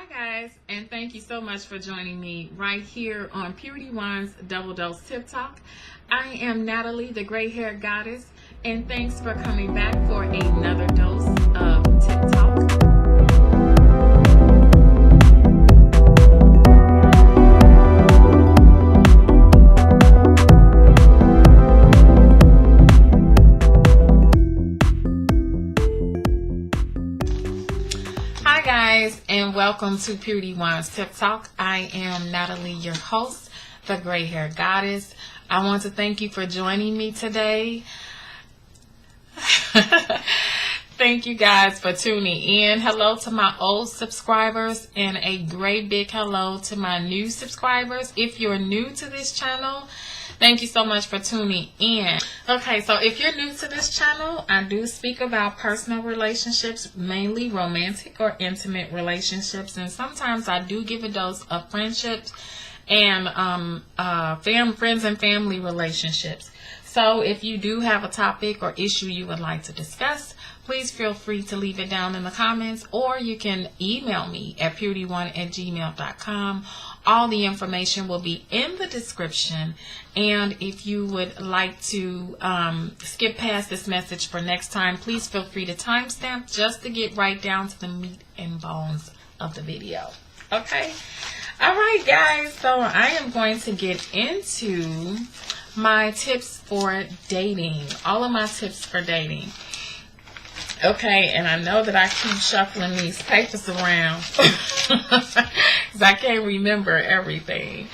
Hi guys, and thank you so much for joining me right here on Purity One's Double Dose Tip Talk. I am Natalie, the gray hair goddess, and thanks for coming back for another dose of Tip Talk. Hi guys, and welcome to Purity One's Tip Talk. I am Natalie, your host, the gray hair goddess. I want to thank you for joining me today. Thank you guys for tuning in. Hello to my old subscribers and a great big hello to my new subscribers. If you're new to this channel, thank you so much for tuning in. Okay, so if you're new to this channel, I do speak about personal relationships, mainly romantic or intimate relationships, and sometimes I do give a dose of friendships and friends and family relationships. So if you do have a topic or issue you would like to discuss, please feel free to leave it down in the comments, or you can email me at puriteeone@gmail.com. All the information will be in the description, and if you would like to skip past this message for next time, please feel free to timestamp just to get right down to the meat and bones of the video. Okay? All right, guys, so I am going to get into my tips for dating. All of my tips for dating. Okay, and I know that I keep shuffling these papers around because I can't remember everything.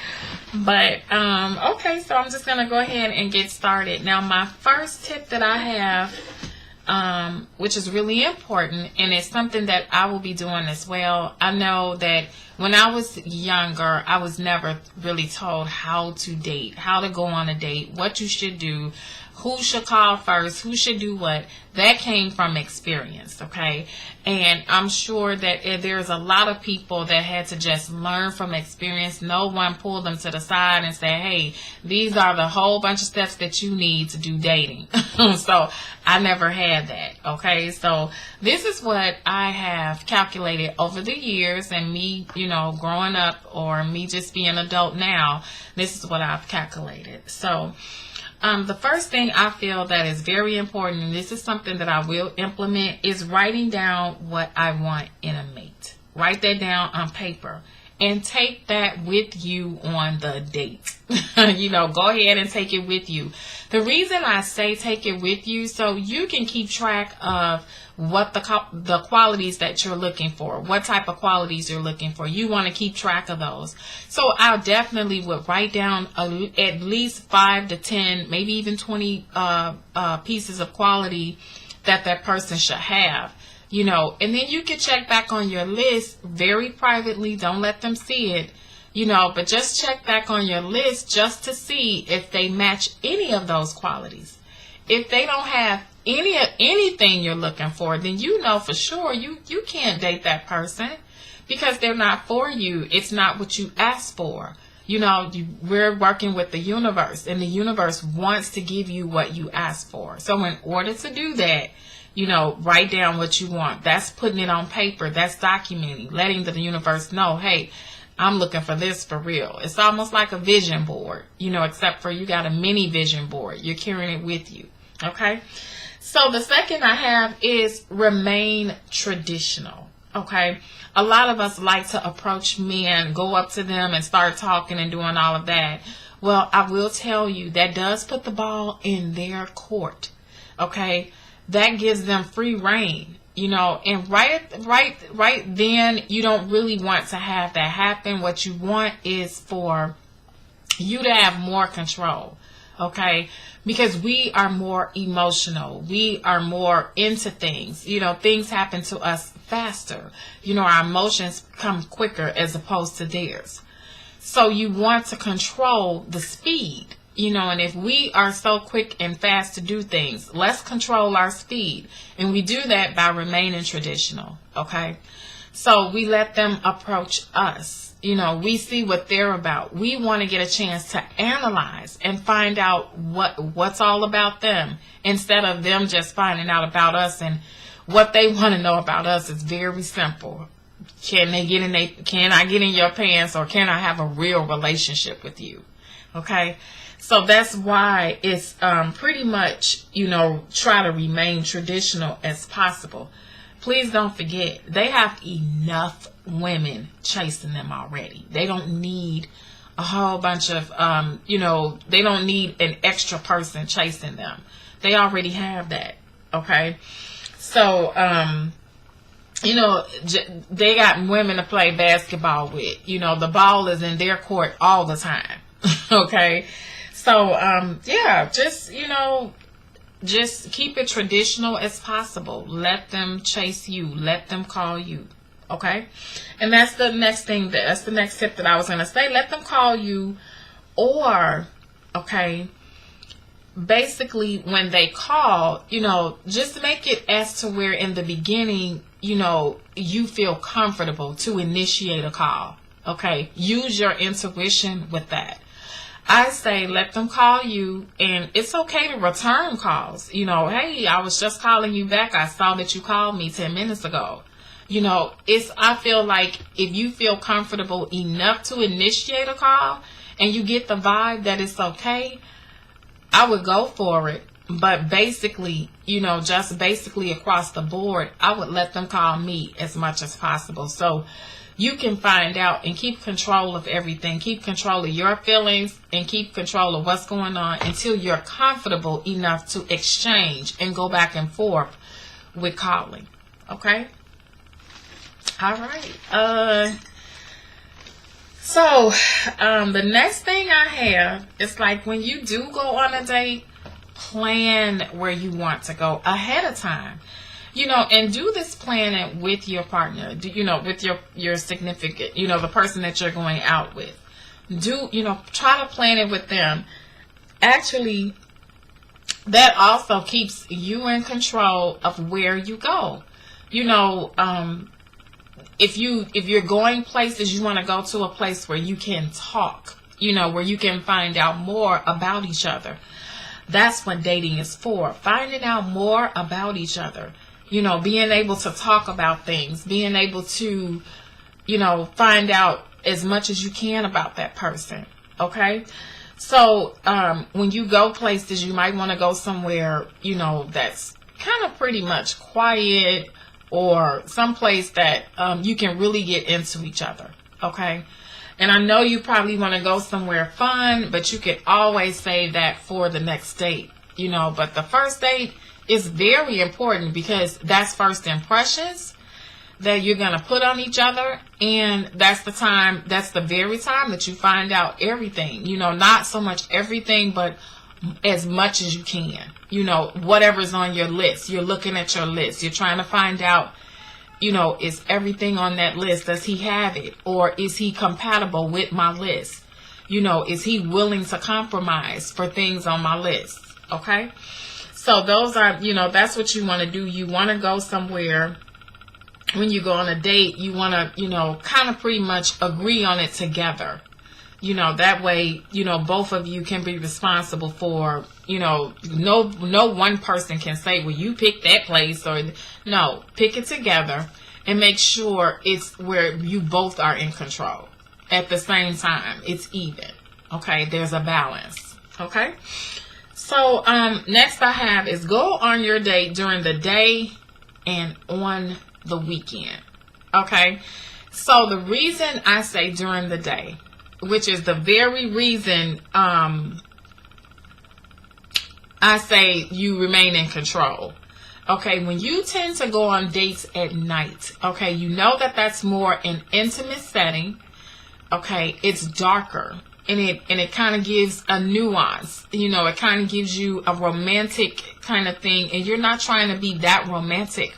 But, okay, so I'm just going to go ahead and get started. Now, my first tip that I have, which is really important, and it's something that I will be doing as well. I know that when I was younger, I was never really told how to date, how to go on a date, what you should do, who should call first, who should do what. That came from experience, okay? And I'm sure that there's a lot of people that had to just learn from experience. No one pulled them to the side and said, hey, these are the whole bunch of steps that you need to do dating. So I never had that, okay? So this is what I have calculated over the years, and me, growing up, or me just being an adult now, this is what I've calculated. So the first thing I feel that is very important, and this is something that I will implement, is writing down what I want in a mate. Write that down on paper and take that with you on the date. Go ahead and take it with you. The reason I say take it with you, so you can keep track of what the qualities that you're looking for, what type of qualities you're looking for. You want to keep track of those. So I definitely would write down at least 5 to 10, maybe even 20 pieces of quality that person should have. And then you can check back on your list very privately. Don't let them see it, but just check back on your list just to see if they match any of those qualities. If they don't have anything you're looking for, then for sure you can't date that person because they're not for you. It's not what you asked for. We're working with the universe, and the universe wants to give you what you asked for. So in order to do that, write down what you want. That's putting it on paper. That's documenting, letting the universe know, hey, I'm looking for this for real. It's almost like a vision board, except for you got a mini vision board. You're carrying it with you. Okay. So the second I have is remain traditional. Okay. A lot of us like to approach men, go up to them and start talking and doing all of that. Well, I will tell you that does put the ball in their court. Okay. That gives them free reign, and right then, you don't really want to have that happen. What you want is for you to have more control, okay? Because we are more emotional. We are more into things. Things happen to us faster. Our emotions come quicker as opposed to theirs. So you want to control the speed. And if we are so quick and fast to do things, let's control our speed. And we do that by remaining traditional, okay? So we let them approach us. We see what they're about. We want to get a chance to analyze and find out what's all about them, instead of them just finding out about us. And what they want to know about us is very simple. Can I get in your pants, or can I have a real relationship with you? Okay. So that's why it's pretty much, try to remain traditional as possible. Please don't forget, they have enough women chasing them already. They don't need a whole bunch of, they don't need an extra person chasing them. They already have that. Okay. So, they got women to play basketball with. The ball is in their court all the time. Okay. So, just keep it traditional as possible. Let them chase you. Let them call you. Okay? And that's the next thing. That's the next tip that I was going to say. Let them call you, or, okay, basically when they call, just make it as to where in the beginning, you feel comfortable to initiate a call. Okay? Use your intuition with that. I say let them call you, and it's okay to return calls. Hey, I was just calling you back. I saw that you called me 10 minutes ago. I feel like if you feel comfortable enough to initiate a call and you get the vibe that it's okay, I would go for it. But basically, just basically across the board, I would let them call me as much as possible. So you can find out and keep control of everything. Keep control of your feelings and keep control of what's going on until you're comfortable enough to exchange and go back and forth with calling. Okay? All right. So the next thing I have is, like, when you do go on a date, plan where you want to go ahead of time. And do this planning with your partner, with your significant, the person that you're going out with. Try to plan it with them. Actually, that also keeps you in control of where you go. If you're going places, you want to go to a place where you can talk, where you can find out more about each other. That's what dating is for. Finding out more about each other. Being able to talk about things, being able to, find out as much as you can about that person. Okay. So, when you go places, you might want to go somewhere, that's kind of pretty much quiet, or someplace that, you can really get into each other. Okay. And I know you probably want to go somewhere fun, but you can always save that for the next date, but the first date is very important, because that's first impressions that you're going to put on each other. And that's the very time that you find out everything, not so much everything, but as much as you can, whatever's on your list. You're looking at your list. You're trying to find out, is everything on that list, does he have it? Or is he compatible with my list? Is he willing to compromise for things on my list? Okay. So those are, that's what you want to do. You want to go somewhere when you go on a date. You want to, kind of pretty much agree on it together. That way, both of you can be responsible for, no one person can say, well, you pick that place, or no, pick it together and make sure it's where you both are in control at the same time. It's even. Okay. There's a balance. Okay. So, next I have is go on your date during the day and on the weekend. Okay. So the reason I say during the day, which is the very reason, I say you remain in control. Okay. When you tend to go on dates at night, okay, that's more an intimate setting. Okay. It's darker. And it kind of gives a nuance, it kind of gives you a romantic kind of thing. And you're not trying to be that romantic.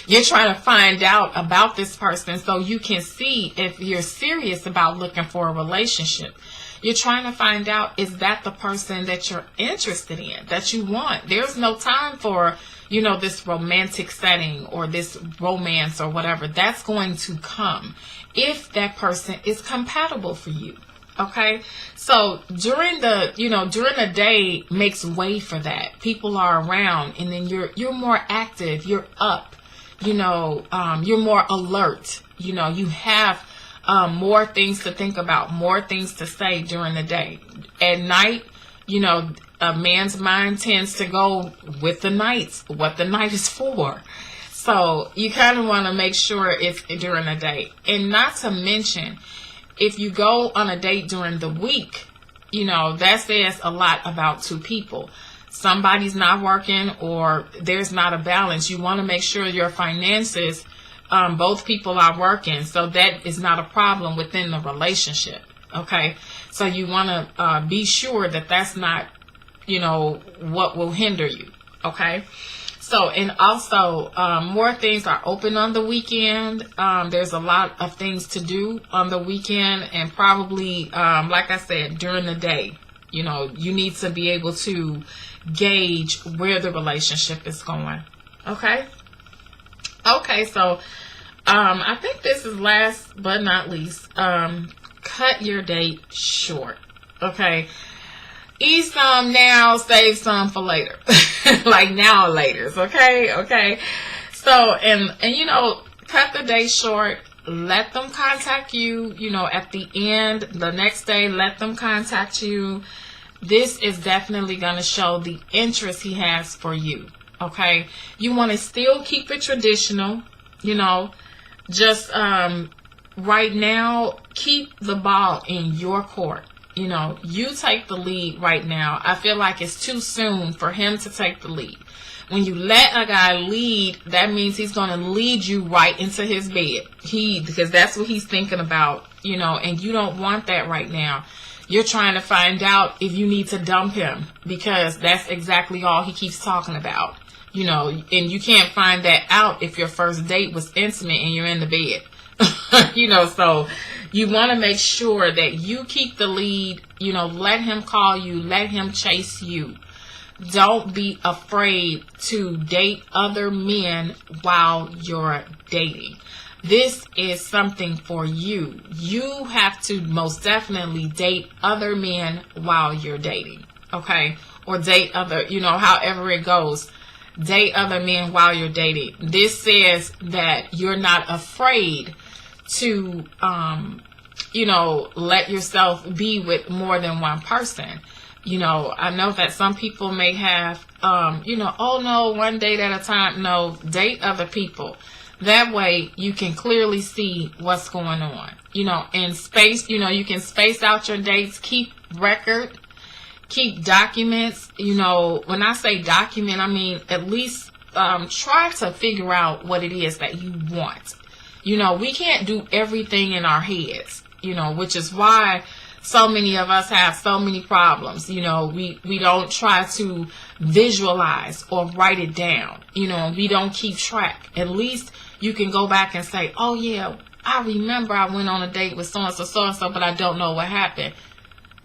You're trying to find out about this person so you can see if you're serious about looking for a relationship. You're trying to find out, is that the person that you're interested in, that you want? There's no time for, this romantic setting or this romance or whatever. That's going to come if that person is compatible for you. Okay, so during the day makes way for that. People are around, and then you're more active. You're up. you're more alert. You have more things to think about, more things to say during the day. At night, a man's mind tends to go with the nights, what the night is for. So you kind of want to make sure it's during the day. And not to mention, if you go on a date during the week, that says a lot about two people. Somebody's not working or there's not a balance. You want to make sure your finances, both people are working. So that is not a problem within the relationship. Okay. So you want to be sure that that's not, what will hinder you. Okay. So, and also, more things are open on the weekend. There's a lot of things to do on the weekend, and probably, like I said, during the day, you need to be able to gauge where the relationship is going. Okay. Okay. So, I think this is last but not least, cut your date short. Okay. Eat some now, save some for later. Like now or later. Okay. So, and cut the day short. Let them contact you, at the end, the next day, let them contact you. This is definitely going to show the interest he has for you. Okay. You want to still keep it traditional, just, right now, keep the ball in your court. You take the lead right now. I feel like it's too soon for him to take the lead. When you let a guy lead, that means he's going to lead you right into his bed. Because that's what he's thinking about, and you don't want that right now. You're trying to find out if you need to dump him because that's exactly all he keeps talking about, and you can't find that out if your first date was intimate and you're in the bed. So you want to make sure that you keep the lead, let him call you, let him chase you. Don't be afraid to date other men while you're dating. This is something for you. You have to most definitely date other men while you're dating. Okay. Or date other, however it goes. Date other men while you're dating. This says that you're not afraid to, let yourself be with more than one person. I know that some people may have, oh no, one date at a time. No, date other people. That way you can clearly see what's going on, and space, you can space out your dates, keep record, keep documents. When I say document, I mean, at least, try to figure out what it is that you want. We can't do everything in our heads, which is why so many of us have so many problems. We don't try to visualize or write it down. We don't keep track. At least you can go back and say, oh yeah, I remember I went on a date with so-and-so, but I don't know what happened.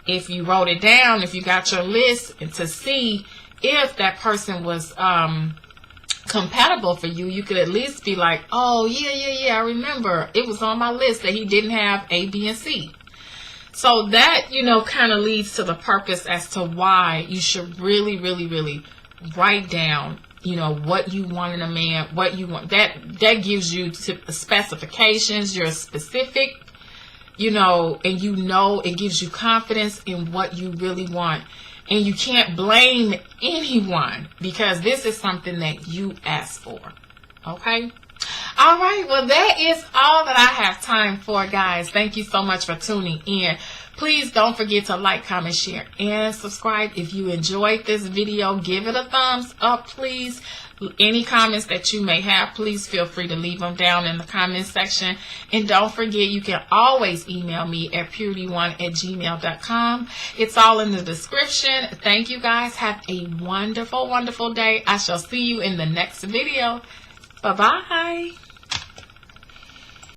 If you wrote it down, if you got your list, and to see if that person was, compatible for you, you could at least be like, oh yeah, I remember it was on my list that he didn't have A, B, and C. So that, kind of leads to the purpose as to why you should really, really, really write down, what you want in a man, what you want. That gives you specifications. You're specific, and it gives you confidence in what you really want. And you can't blame anyone because this is something that you asked for. Okay? All right. Well, that is all that I have time for, guys. Thank you so much for tuning in. Please don't forget to like, comment, share, and subscribe. If you enjoyed this video, give it a thumbs up, please. Any comments that you may have, please feel free to leave them down in the comment section. And don't forget, you can always email me at puriteeone@gmail.com. It's all in the description. Thank you, guys. Have a wonderful, wonderful day. I shall see you in the next video. Bye-bye.